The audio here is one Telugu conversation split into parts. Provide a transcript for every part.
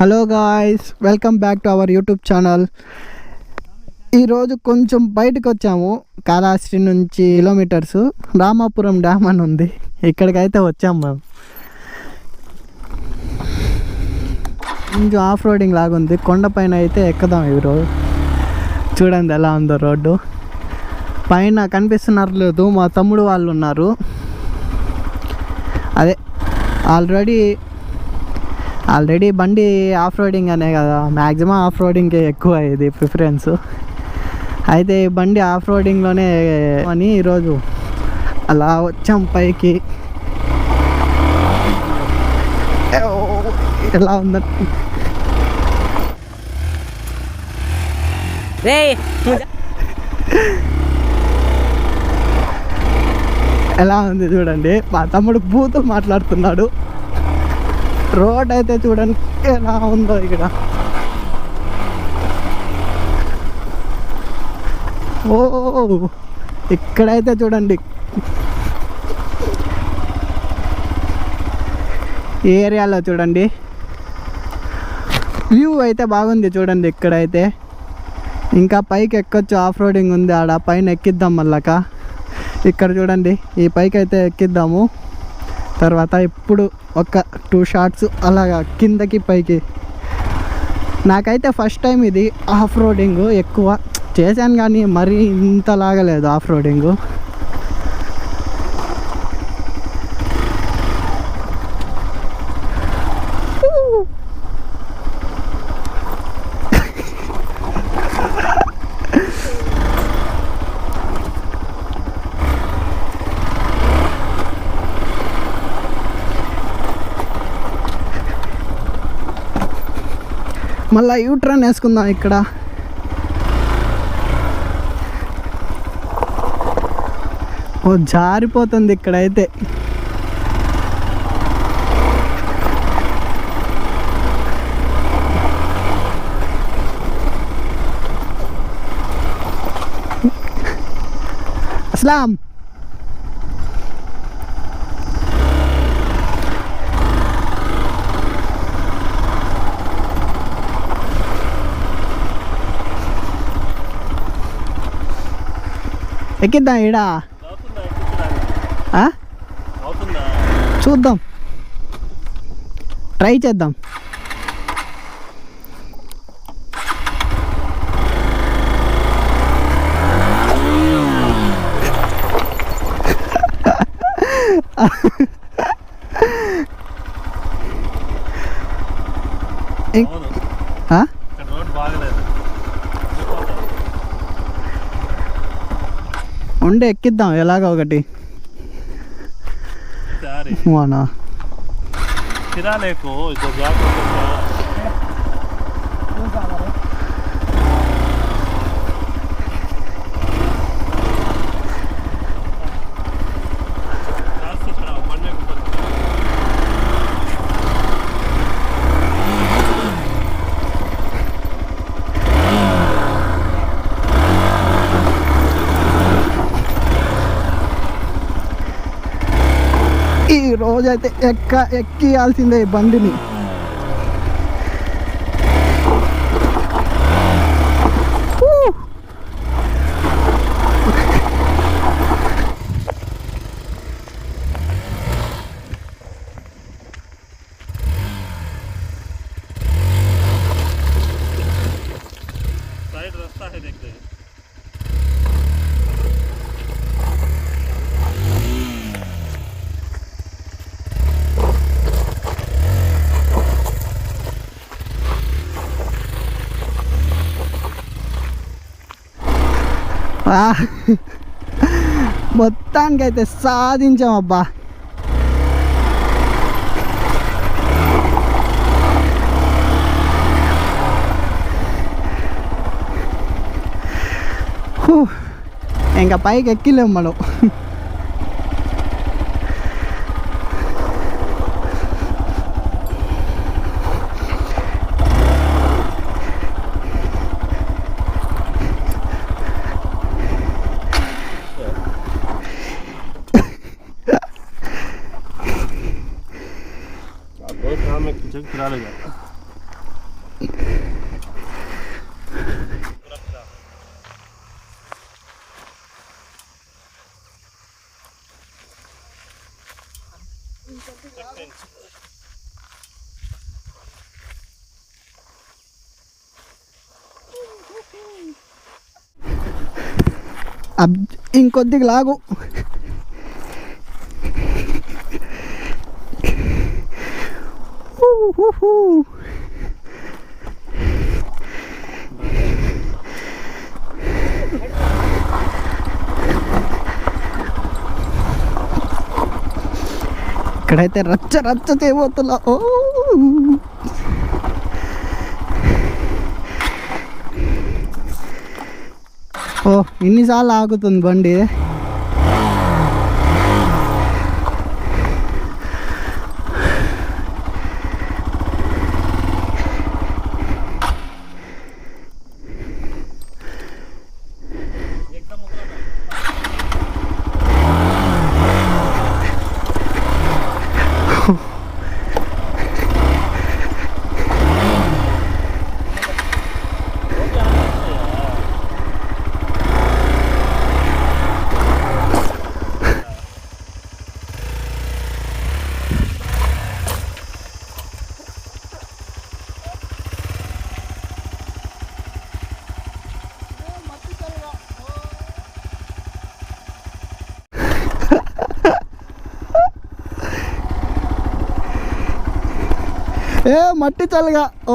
Hello guys, welcome back to our YouTube channel. ఈరోజు కొంచెం బయటకు వచ్చాము. కాళహస్తి నుంచి కిలోమీటర్స్ రామాపురం డ్యామ్ అని ఉంది, ఇక్కడికైతే వచ్చాము మేము. కొంచెం ఆఫ్ రోడింగ్ లాగుంది, కొండపైన అయితే ఎక్కుదాం ఈరోజు. చూడండి ఎలా ఉందో రోడ్డు. పైన కనిపిస్తున్నారు లేదు, మా తమ్ముడు వాళ్ళు ఉన్నారు. అదే ఆల్రెడీ బండి ఆఫ్ రోడింగ్ అనే కదా, మ్యాక్సిమం ఆఫ్ రోడింగ్కే ఎక్కువ ఇది ప్రిఫరెన్స్. అయితే ఈ బండి ఆఫ్ రోడింగ్లోనే అని ఈరోజు అలా వచ్చాం పైకి. ఎలా ఉందంటే ఎలా ఉంది చూడండి. మా తమ్ముడు బూతులు మాట్లాడుతున్నాడు. రోడ్ అయితే చూడండి ఎలా ఉందో ఇక్కడ. ఓ ఇక్కడైతే చూడండి, ఈ ఏరియాలో చూడండి వ్యూ అయితే బాగుంది. చూడండి ఇక్కడైతే ఇంకా పైకి ఎక్కొచ్చు, ఆఫ్ రోడింగ్ ఉంది ఆడ. పైన ఎక్కిద్దాం మళ్ళాక. ఇక్కడ చూడండి ఈ పైకి అయితే ఎక్కిద్దాము. తర్వాత ఇప్పుడు ఒక 2 షాట్స్ అలాగా కిందకి పైకి. నాకైతే ఫస్ట్ టైం ఇది ఆఫ్ రోడింగ్. ఎక్కువ చేశాను కానీ మరీ ఇంతలాగా లేదు ఆఫ్ రోడింగ్. మళ్ళీ యూట్రన్ వేసుకుందాం ఇక్కడ. ఓ జారిపోతుంది ఇక్కడైతే. అస్లాం ఎక్కిద్దాం ఈడ. చూద్దాం, ట్రై చేద్దాం. ఉండే ఎక్కిద్దాం ఎలాగ ఒకటి. అవునా ఈ రోజైతే ఎక్కియాల్సిందే ఈ బండిని. మొత్తానికైతే సాధించాం అబ్బా. ఇంకా పైకి ఎక్కిలేము మనం. ఇంకొద్దిగా లాగు. ఇక్కడైతే రచ్చ రచ్చ చేయబోతున్నా. ఓ ఇన్నిసార్లు ఆగుతుంది బండి. ఏ మట్టి చల్లగా. ఓ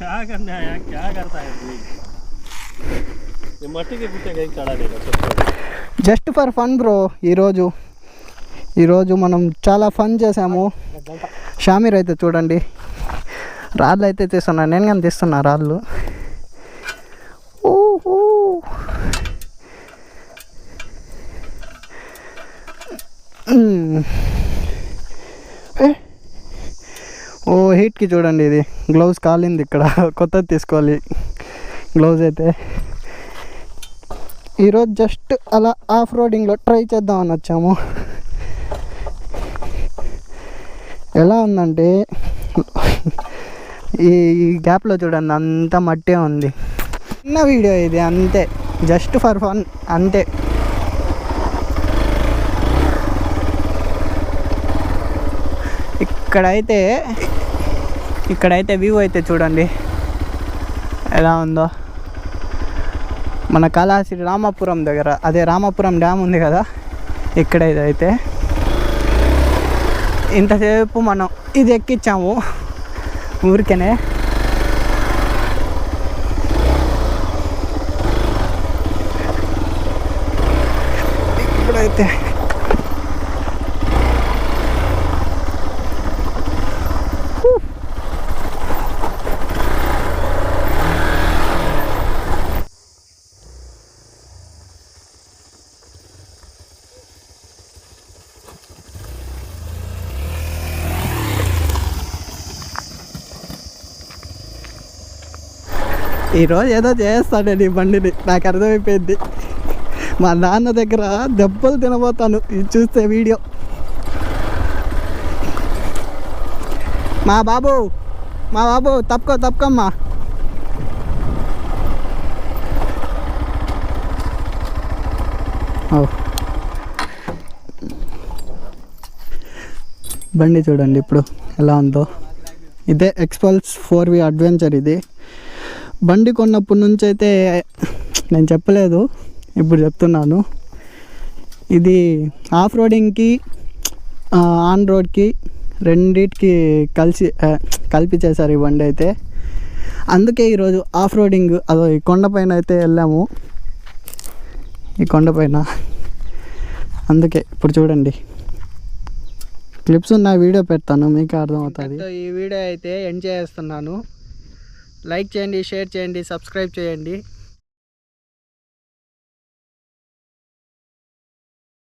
क्या करना है यार, क्या करता है तू? ये मट्टी के पीछे कहीं चढ़ा देगा सब. Just for fun bro. ఈరోజు మనం చాలా ఫన్ చేసాము. షామీర్ అయితే చూడండి రాళ్ళు అయితే తీస్తున్నా, నేను కానీ తీస్తున్నా రాళ్ళు. ఓ హీట్కి చూడండి, ఇది గ్లౌజ్ కాలింది ఇక్కడ, కొత్తది తీసుకోవాలి గ్లౌజ్ అయితే. ఈరోజు జస్ట్ అలా ఆఫ్ రోడింగ్లో ట్రై చేద్దామని వచ్చాము. ఎలా ఉందంటే ఈ గ్యాప్లో చూడండి అంతా మట్టే ఉంది. చిన్న వీడియో ఇది అంతే, జస్ట్ ఫర్ ఫన్ అంతే. ఇక్కడైతే వ్యూ అయితే చూడండి ఎలా ఉందో. మన కాళహస్తి రామాపురం దగ్గర, అదే రామాపురం డ్యామ్ ఉంది కదా, ఇక్కడైతే ఇంతసేపు మనం ఇది ఎక్కించాము ఊరికేనే. ఇప్పుడైతే ఈరోజు ఏదో చేస్తాడండి ఈ బండిని, నాకు అర్థమైపోయింది. మా నాన్న దగ్గర దెబ్బలు తినబోతాను ఇది చూస్తే వీడియో. మా బాబు తప్పుకోమ్మా. బండి చూడండి ఇప్పుడు ఎలా ఉందో. ఇదే ఎక్స్పల్స్ 4V అడ్వెంచర్. ఇది బండి కొన్నప్పటి నుంచి అయితే నేను చెప్పలేదు, ఇప్పుడు చెప్తున్నాను. ఇది ఆఫ్ రోడింగ్కి ఆన్ రోడ్కి రెండిటికి కలిపి చేశారు ఈ బండి అయితే. అందుకే ఈరోజు ఆఫ్ రోడింగ్ అదో ఈ కొండపైన అయితే వెళ్ళాము, ఈ కొండపైన. అందుకే ఇప్పుడు చూడండి క్లిప్స్ ఉన్న వీడియో పెడతాను, మీకు అర్థమవుతుంది. ఈ వీడియో అయితే ఎండ్ చేస్తున్నాను. లైక్ చేయండి, షేర్ చేయండి, సబ్స్క్రైబ్ చేయండి.